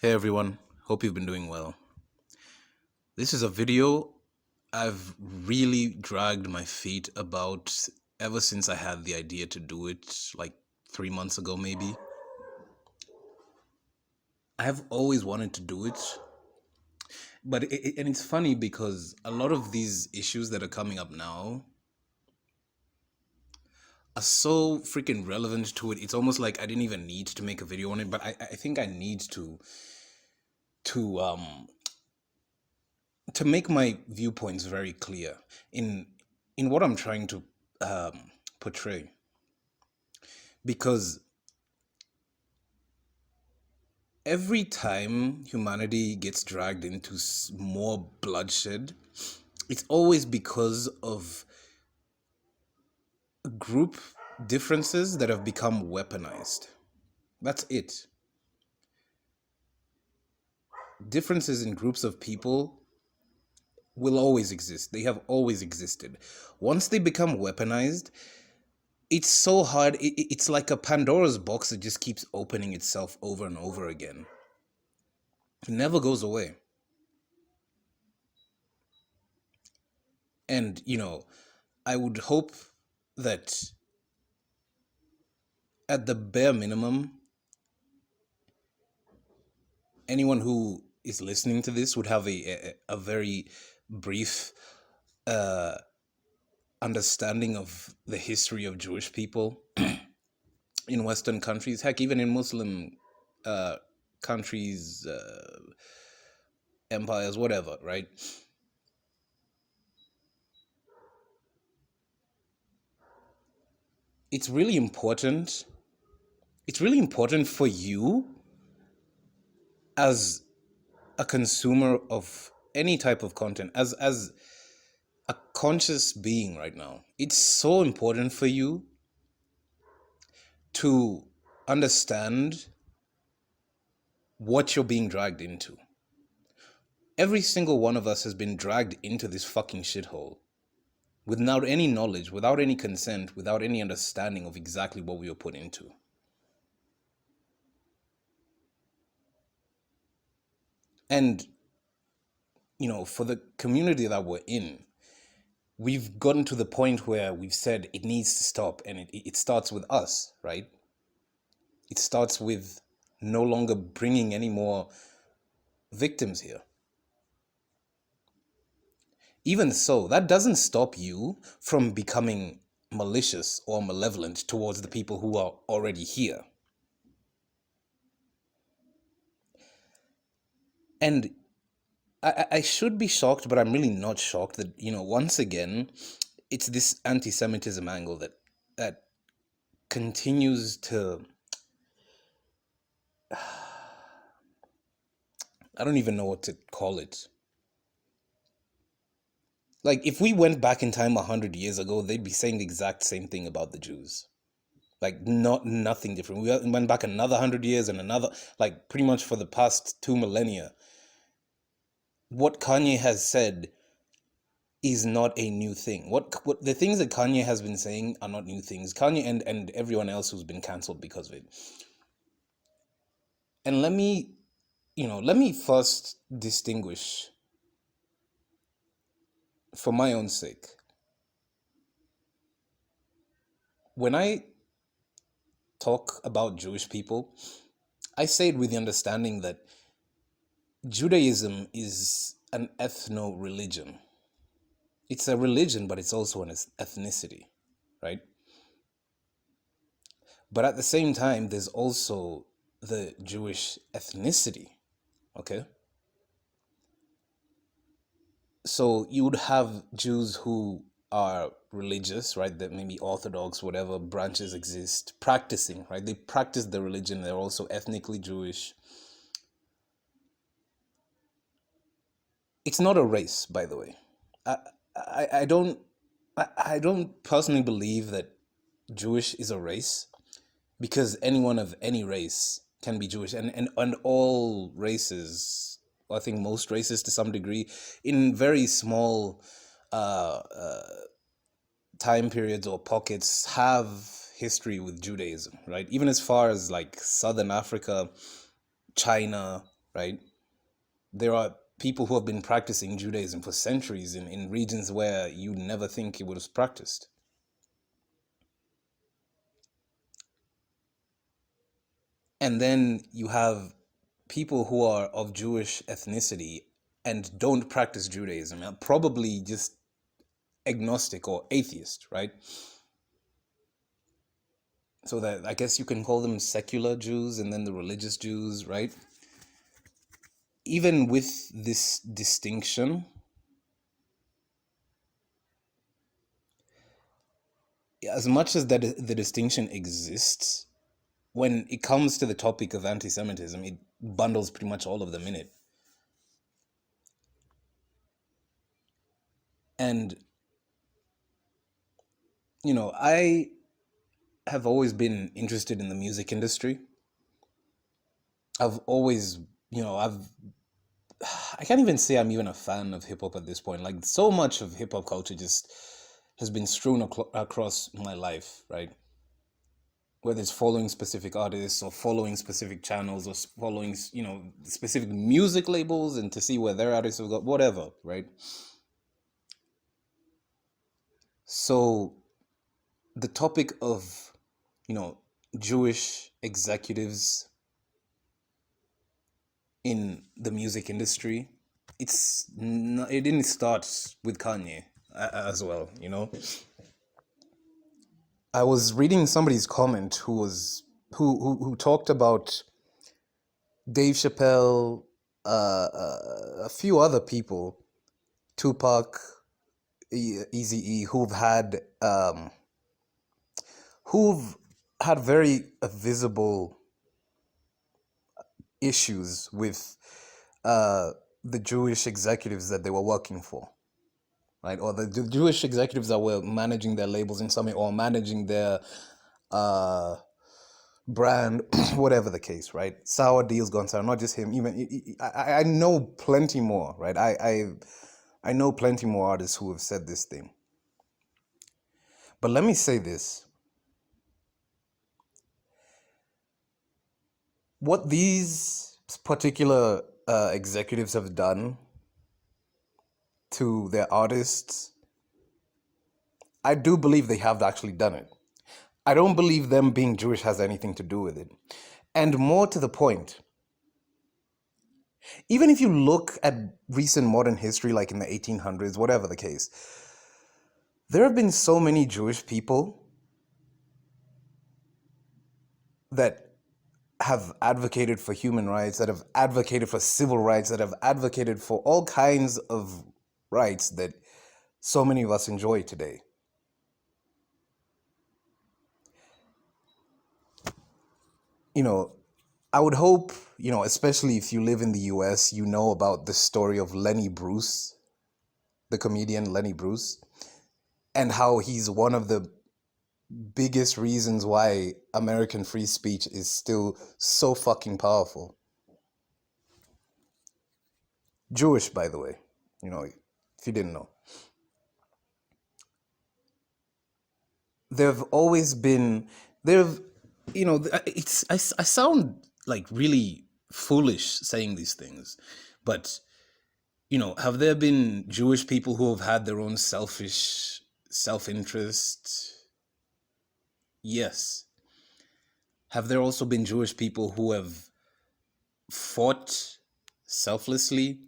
Hey everyone, hope you've been doing well. This is a video I've really dragged my feet about ever since I had the idea to do it, like 3 months ago maybe. I have always wanted to do it, but and it's funny because a lot of these issues that are coming up now are so freaking relevant to it. It's almost like I didn't even need to make a video on it, but I think I need to um to make my viewpoints very clear in what I'm trying to portray, because every time humanity gets dragged into more bloodshed, it's always because of group differences that have become weaponized. That's it. Differences in groups of people will always exist. They have always existed. Once they become weaponized, it's so hard. It's like a Pandora's box that just keeps opening itself over and over again. It never goes away. And, I would hope that at the bare minimum, anyone who is listening to this would have a very brief understanding of the history of Jewish people in Western countries, heck, even in Muslim countries, empires, whatever, right? It's really important. It's really important for you as a consumer of any type of content, as a conscious being right now. It's so important for you to understand what you're being dragged into. Every single one of us has been dragged into this fucking shithole without any knowledge, without any consent, without any understanding of exactly what we were put into. And, for the community that we're in, we've gotten to the point where we've said it needs to stop, and it starts with us, right? It starts with no longer bringing any more victims here. Even so, that doesn't stop you from becoming malicious or malevolent towards the people who are already here. And I should be shocked, but I'm really not shocked that, once again, it's this anti-Semitism angle that continues to... I don't even know what to call it. Like, if we went back in time 100 years ago, they'd be saying the exact same thing about the Jews. Like, nothing different. We went back another 100 years and another, like, pretty much for the past 2 millennia. What Kanye has said is not a new thing. What the things that Kanye has been saying are not new things. Kanye and everyone else who's been cancelled because of it. And let me first distinguish, for my own sake, when I talk about Jewish people, I say it with the understanding that Judaism is an ethno-religion. It's a religion, but it's also an ethnicity, right? But at the same time, there's also the Jewish ethnicity, okay? So you would have Jews who are religious, right? That maybe Orthodox, whatever branches exist, practicing, right? They practice the religion. They're also ethnically Jewish. It's not a race, by the way. I don't personally believe that Jewish is a race, because anyone of any race can be Jewish, and all races, I think most races to some degree, in very small time periods or pockets, have history with Judaism, right? Even as far as like Southern Africa, China, right? There are people who have been practicing Judaism for centuries in regions where you'd never think it was practiced. And then you have people who are of Jewish ethnicity and don't practice Judaism, probably just agnostic or atheist, right? So that I guess you can call them secular Jews and then the religious Jews, right? Even with this distinction, as much as that the distinction exists, when it comes to the topic of anti-Semitism, it bundles pretty much all of them in it. And, I have always been interested in the music industry. I've always, I can't even say I'm even a fan of hip hop at this point. Like, so much of hip hop culture just has been strewn across my life, right? Whether it's following specific artists or following specific channels or following, specific music labels and to see where their artists have got, whatever, right? So the topic of, Jewish executives in the music industry, it didn't start with Kanye as well. I was reading somebody's comment who talked about Dave Chappelle, a few other people, Tupac, Eazy-E, who've had very visible issues with the Jewish executives that they were working for, right? Or the Jewish executives that were managing their labels in some way or managing their brand, whatever the case, right? Sour deals gone sour. Not just him. Even I know plenty more, right? I know plenty more artists who have said this thing. But let me say this: what these particular executives have done to their artists, I do believe they have actually done it. I don't believe them being Jewish has anything to do with it. And more to the point, even if you look at recent modern history, like in the 1800s, whatever the case, there have been so many Jewish people that have advocated for human rights, that have advocated for civil rights, that have advocated for all kinds of rights that so many of us enjoy today. I would hope, especially if you live in the US, you know about the story of Lenny Bruce, the comedian Lenny Bruce, and how he's one of the biggest reasons why American free speech is still so fucking powerful. Jewish, by the way, if you didn't know. There've always been, I sound like really foolish saying these things, but, have there been Jewish people who have had their own selfish self-interest? Yes. Have there also been Jewish people who have fought selflessly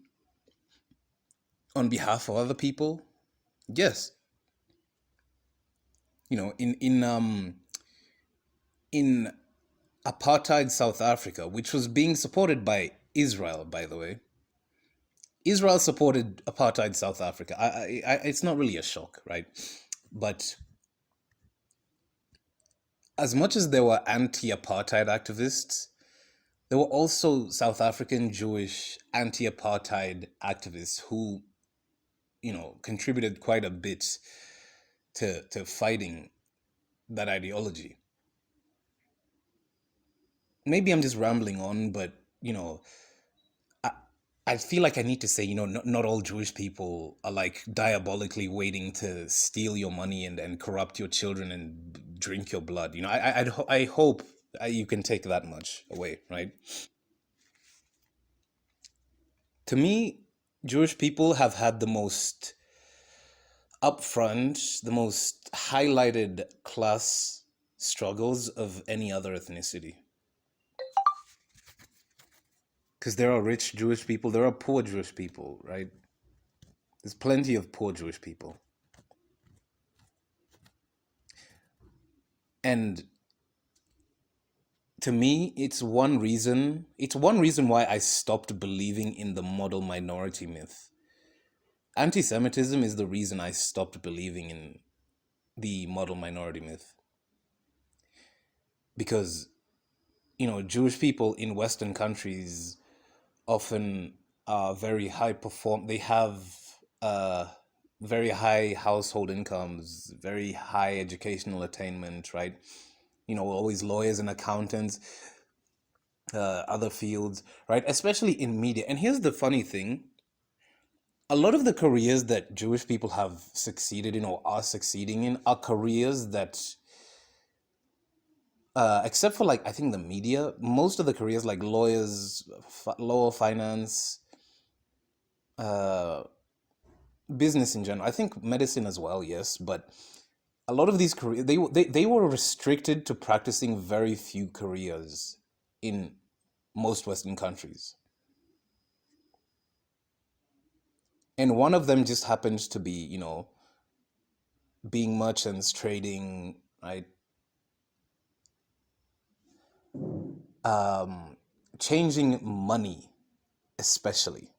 on behalf of other people? Yes. In apartheid South Africa, which was being supported by Israel, by the way. Israel supported apartheid South Africa. It's not really a shock, right? But as much as there were anti-apartheid activists, there were also South African Jewish anti-apartheid activists who, contributed quite a bit to fighting that ideology. Maybe I'm just rambling on, but, I feel like I need to say, not all Jewish people are like diabolically waiting to steal your money and corrupt your children and drink your blood. I hope you can take that much away, right? To me, Jewish people have had the most upfront, the most highlighted class struggles of any other ethnicity. Because there are rich Jewish people, there are poor Jewish people, right? There's plenty of poor Jewish people. And to me, it's one reason why I stopped believing in the model minority myth. Anti-Semitism is the reason I stopped believing in the model minority myth. Because, Jewish people in Western countries often are very they have uh very high household incomes, very high educational attainment, right? Always lawyers and accountants, other fields, right? Especially in media. And here's the funny thing: a lot of the careers that Jewish people have succeeded in or are succeeding in are careers that, except for like I think the media, most of the careers like lawyers, law, finance, uh, business in general. I think medicine as well, yes, but a lot of these careers they were restricted to practicing very few careers in most Western countries, and one of them just happens to be being merchants, trading, right? Um, changing money, especially.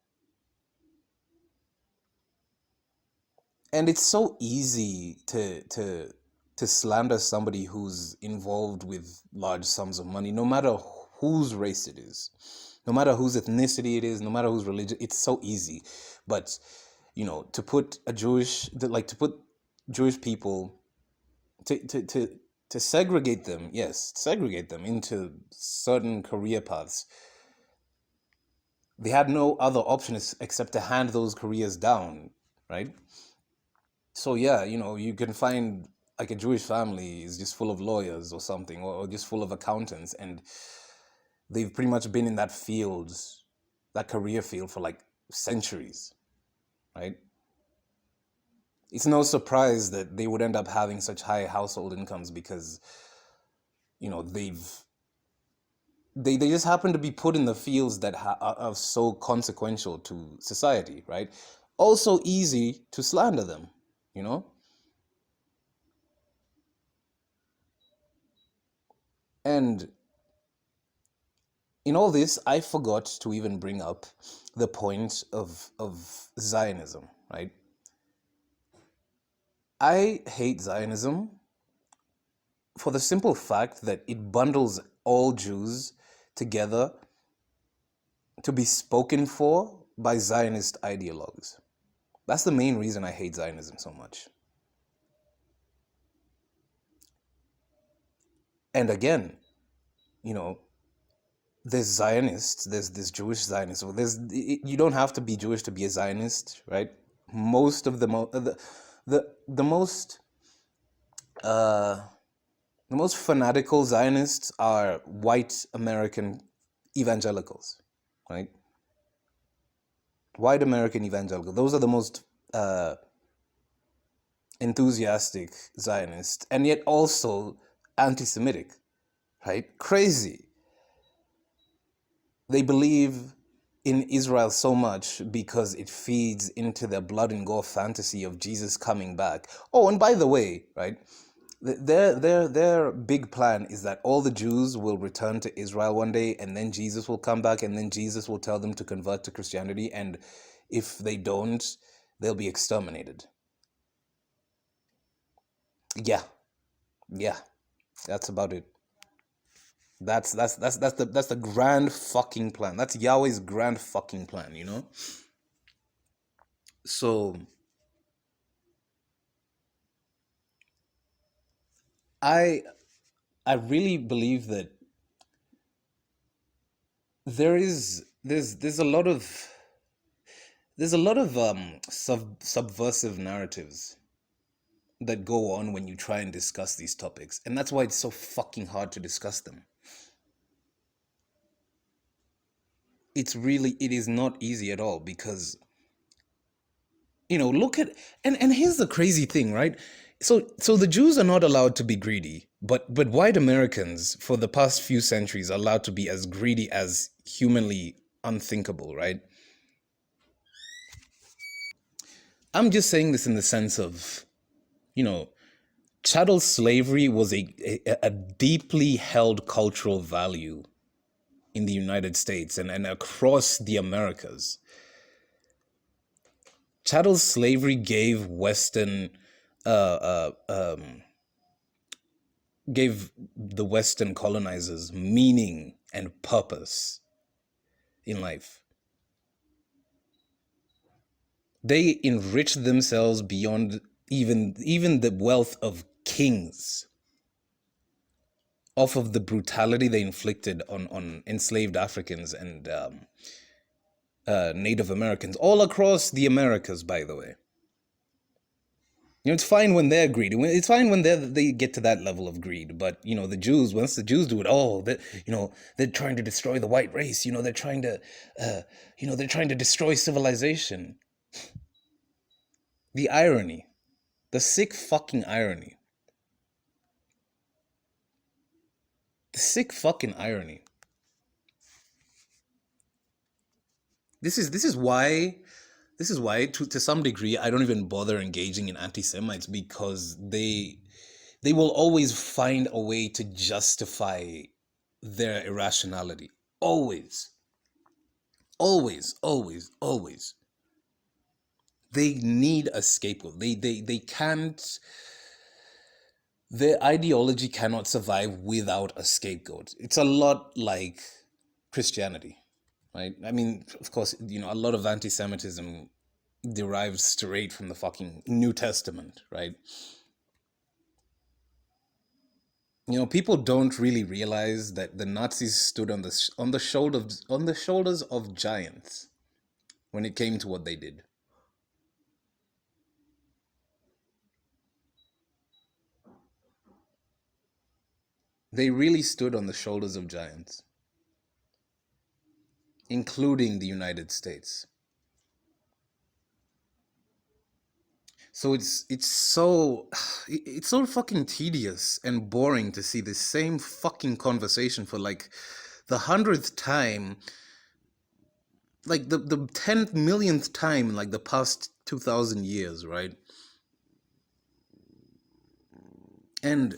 And it's so easy to slander somebody who's involved with large sums of money, no matter whose race it is, no matter whose ethnicity it is, no matter whose religion. It's so easy. But to put to put Jewish people, to segregate them, yes, segregate them into certain career paths. They had no other option except to hand those careers down, right? So yeah, you can find like a Jewish family is just full of lawyers or something, or just full of accountants, and they've pretty much been in that field, that career field, for like centuries, right? It's no surprise that they would end up having such high household incomes because they just happen to be put in the fields that are so consequential to society, right? Also easy to slander them, you know? And in all this, I forgot to even bring up the point of Zionism, right? I hate Zionism for the simple fact that it bundles all Jews together to be spoken for by Zionist ideologues. That's the main reason I hate Zionism so much. And again, you know, there's Zionists, there's Jewish Zionists. So you don't have to be Jewish to be a Zionist, right? Most of the most uh, the most fanatical Zionists are white American evangelicals, right? White American evangelical. Those are the most enthusiastic Zionists, and yet also anti-Semitic, right? Crazy. They believe in Israel so much because it feeds into their blood and gore fantasy of Jesus coming back. Oh, and by the way, right? Their big plan is that all the Jews will return to Israel one day, and then Jesus will come back, and then Jesus will tell them to convert to Christianity, and if they don't, they'll be exterminated. Yeah, yeah, that's about it. That's the grand fucking plan. That's Yahweh's grand fucking plan. So I I really believe that there's a lot of subversive narratives that go on when you try and discuss these topics, and that's why it's so fucking hard to discuss them. it is not easy at all because, look at, and here's the crazy thing, right? So the Jews are not allowed to be greedy, but white Americans for the past few centuries are allowed to be as greedy as humanly unthinkable, right? I'm just saying this in the sense of, you know, chattel slavery was a deeply held cultural value in the United States and across the Americas. Chattel slavery uh, uh, um, gave the Western colonizers meaning and purpose in life. They enriched themselves beyond even the wealth of kings off of the brutality they inflicted on enslaved Africans and Native Americans all across the Americas, by the way. It's fine when they're greedy. It's fine when they get to that level of greed. But the Jews, once the Jews do it, they're trying to destroy the white race. They're trying to destroy civilization. The irony, the sick fucking irony, the sick fucking irony. This is why to some degree I don't even bother engaging in anti-Semites, because they will always find a way to justify their irrationality. Always. Always, always, always. They need a scapegoat. They can't. Their ideology cannot survive without a scapegoat. It's a lot like Christianity, right? I mean, of course, a lot of anti-Semitism derives straight from the fucking New Testament, right? People don't really realize that the Nazis stood on the shoulders of giants when it came to what they did. They really stood on the shoulders of giants, including the United States. So it's so fucking tedious and boring to see the same fucking conversation for like the 100th time, like the 10th millionth time in like the past 2,000 years, right? And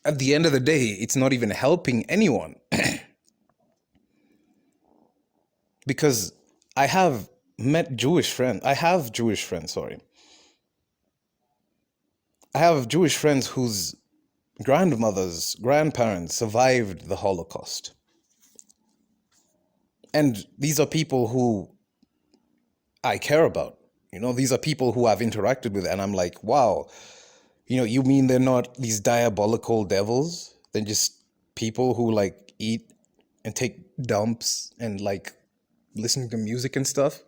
at the end of the day, it's not even helping anyone. Because I have Jewish friends, sorry. I have Jewish friends whose grandparents survived the Holocaust. And these are people who I care about. These are people who I've interacted with, and I'm like, wow, you mean they're not these diabolical devils? They're just people who like eat and take dumps and like listen to music and stuff.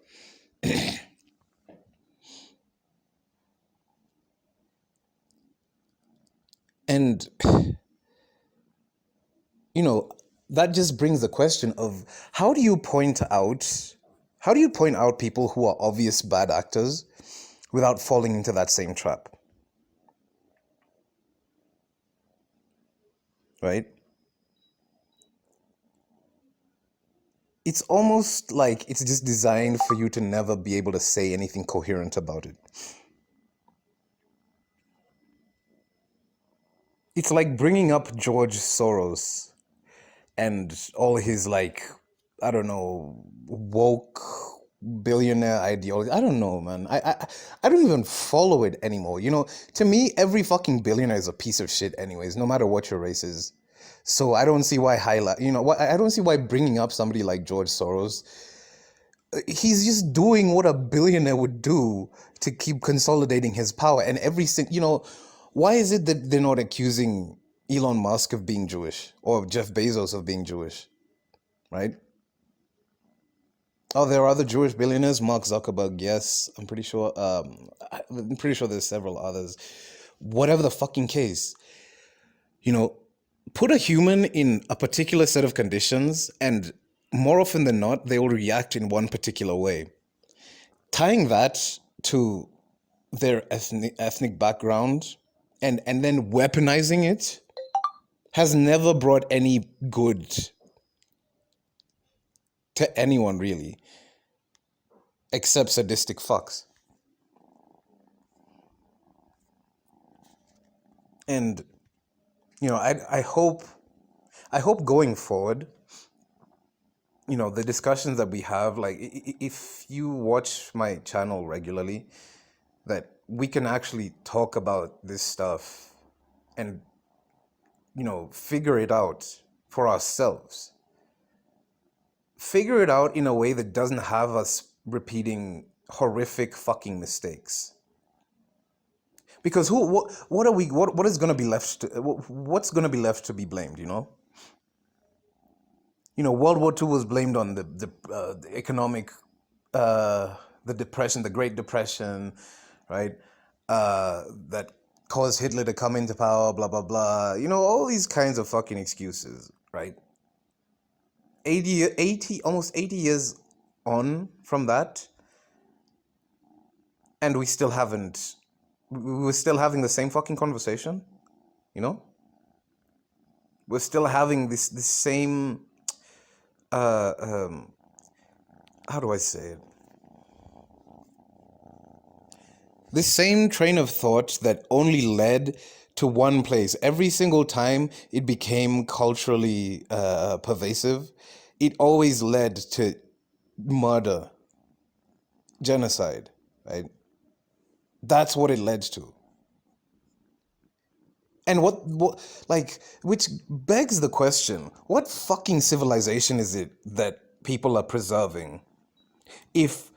And that just brings the question of how do you point out people who are obvious bad actors without falling into that same trap? Right? It's almost like it's just designed for you to never be able to say anything coherent about it. It's like bringing up George Soros and all his like, I don't know, woke billionaire ideology. I don't know, man. I don't even follow it anymore. To me, every fucking billionaire is a piece of shit anyways, no matter what your race is. So I don't see why I don't see why bringing up somebody like George Soros, he's just doing what a billionaire would do to keep consolidating his power. And why is it that they're not accusing Elon Musk of being Jewish or Jeff Bezos of being Jewish, right? Oh, there are other Jewish billionaires. Mark Zuckerberg, yes, I'm pretty sure. I'm pretty sure there's several others. Whatever the fucking case, put a human in a particular set of conditions and more often than not, they will react in one particular way. Tying that to their ethnic background and then weaponizing it has never brought any good to anyone, really, except sadistic fucks. And I hope going forward, the discussions that we have, like if you watch my channel regularly, that we can actually talk about this stuff and figure it out for ourselves. Figure it out in a way that doesn't have us repeating horrific fucking mistakes. Because what is going to be left what's going to be left to be blamed, World War II was blamed on the economic, the depression, the Great Depression, right? That caused Hitler to come into power, blah, blah, blah. All these kinds of fucking excuses, right? almost 80 years on from that, and we're still having the same fucking conversation, We're still having this same, how do I say it? This same train of thought that only led to one place. Every single time it became culturally pervasive, it always led to murder, genocide, right? That's what it led to. And which begs the question, what fucking civilization is it that people are preserving if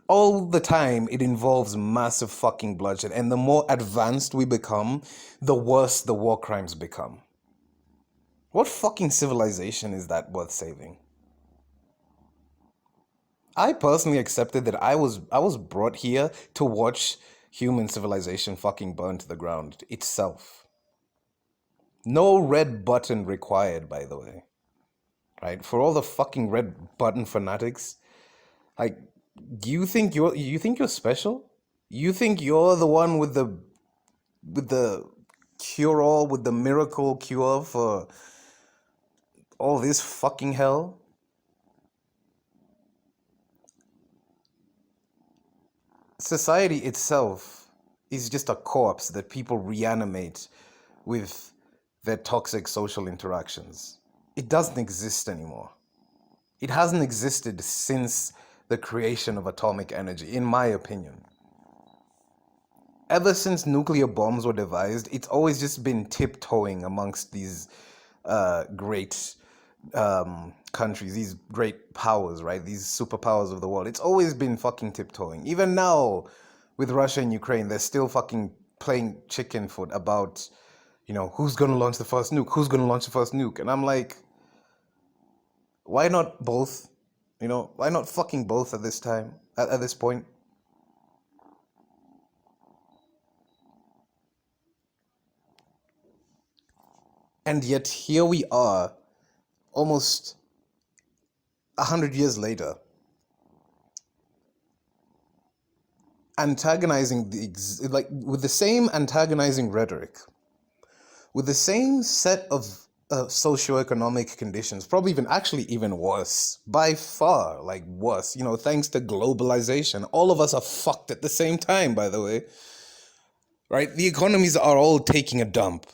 all the time it involves massive fucking bloodshed, and the more advanced we become, the worse the war crimes become? What fucking civilization is that worth saving? I personally accepted that I was brought here to watch human civilization fucking burn to the ground itself. No red button required, by the way. Right? For all the fucking red button fanatics, like, you think you're special? You think you're the one with the cure all, with the miracle cure for all this fucking hell? Society itself is just a corpse that people reanimate with their toxic social interactions. It doesn't exist anymore. It hasn't existed since the creation of atomic energy, in my opinion. Ever since nuclear bombs were devised, it's always just been tiptoeing amongst these great countries, these great powers, right? These superpowers of the world. It's always been fucking tiptoeing. Even now, with Russia and Ukraine, they're still fucking playing chicken foot about, who's gonna launch the first nuke? Who's gonna launch the first nuke? And I'm like, why not both? Why not fucking both at this time, at this point? And yet here we are, almost 100 years later, antagonizing with the same antagonizing rhetoric, with the same set of socioeconomic conditions, probably even worse, by far, like worse, thanks to globalization. All of us are fucked at the same time, by the way, right? The economies are all taking a dump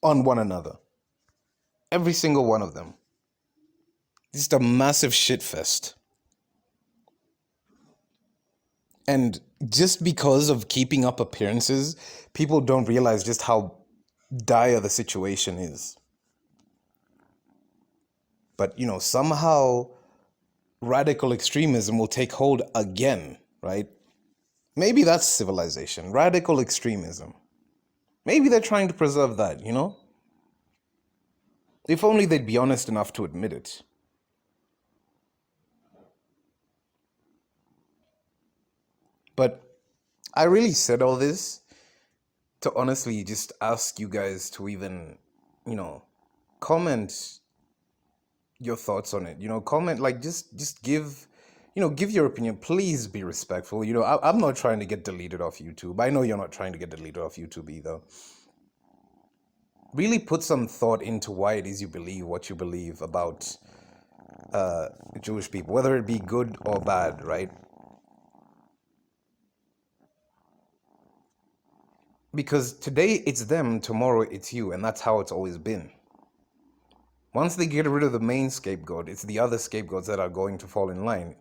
on one another. Every single one of them. It's just a massive shitfest. And just because of keeping up appearances, people don't realize just how dire the situation is. But, somehow radical extremism will take hold again, right? Maybe that's civilization, radical extremism. Maybe they're trying to preserve that, If only they'd be honest enough to admit it. But I really said all this to honestly just ask you guys to even, comment your thoughts on it. Comment, like, just give, give your opinion. Please be respectful. I'm not trying to get deleted off YouTube. I know you're not trying to get deleted off YouTube either. Really put some thought into why it is you believe what you believe about Jewish people, whether it be good or bad, right? Because today it's them, tomorrow it's you, and that's how it's always been. Once they get rid of the main scapegoat, it's the other scapegoats that are going to fall in line.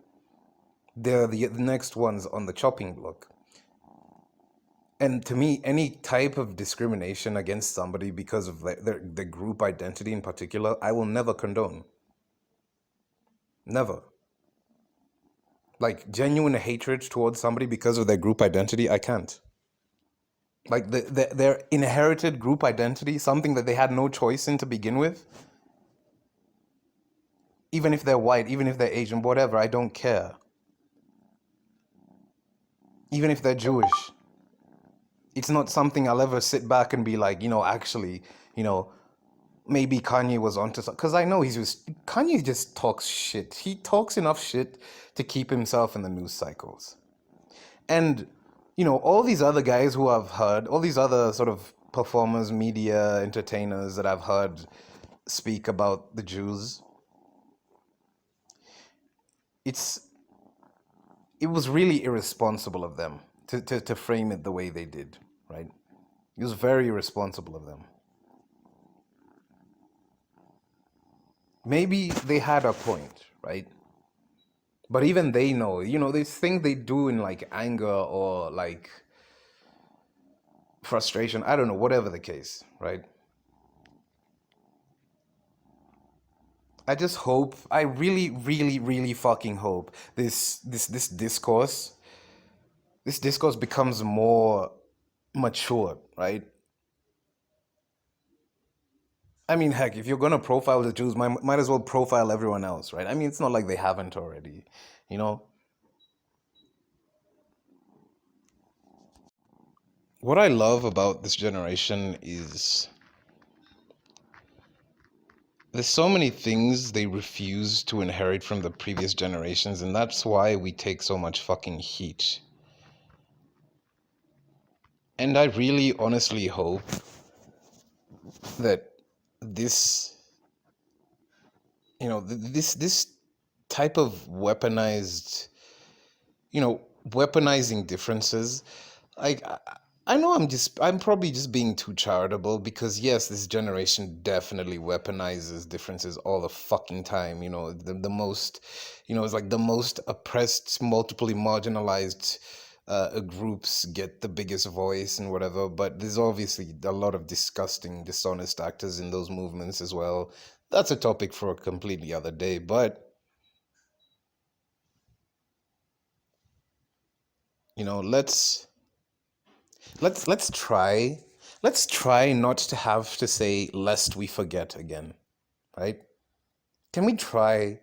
They're the next ones on the chopping block. And to me, any type of discrimination against somebody because of their group identity in particular, I will never condone. Never. Like, genuine hatred towards somebody because of their group identity, I can't. Like, their inherited group identity, something that they had no choice in to begin with, even if they're white, even if they're Asian, whatever, I don't care. Even if they're Jewish, it's not something I'll ever sit back and be like, actually, maybe Kanye was onto something. Because I know Kanye just talks shit. He talks enough shit to keep himself in the news cycles. And, all these other guys who I've heard, all these other sort of performers, media, entertainers that I've heard speak about the Jews, it was really irresponsible of them to frame it the way they did, right? It was very irresponsible of them. Maybe they had a point, right? But even they know, this thing they do in like anger or like frustration, I don't know, whatever the case, right? I just hope, I really, really, really fucking hope this discourse becomes more mature, right? I mean, heck, if you're gonna profile the Jews, might as well profile everyone else, right? I mean, it's not like they haven't already, you know? What I love about this generation is there's so many things they refuse to inherit from the previous generations, and that's why we take so much fucking heat. And I really honestly hope that this, this type of weaponized, weaponizing differences, like I know I'm probably just being too charitable because yes, this generation definitely weaponizes differences all the fucking time. The most, it's like the most oppressed, multiply marginalized groups get the biggest voice and whatever. But there's obviously a lot of disgusting, dishonest actors in those movements as well. That's a topic for a completely other day. But let's try not to have to say lest we forget again, right? Can we try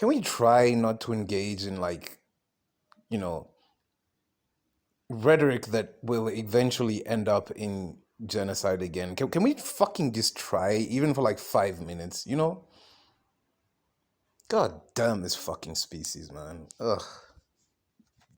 not to engage in like, rhetoric that will eventually end up in genocide again? Can we fucking just try even for like 5 minutes, God damn this fucking species, man. Ugh.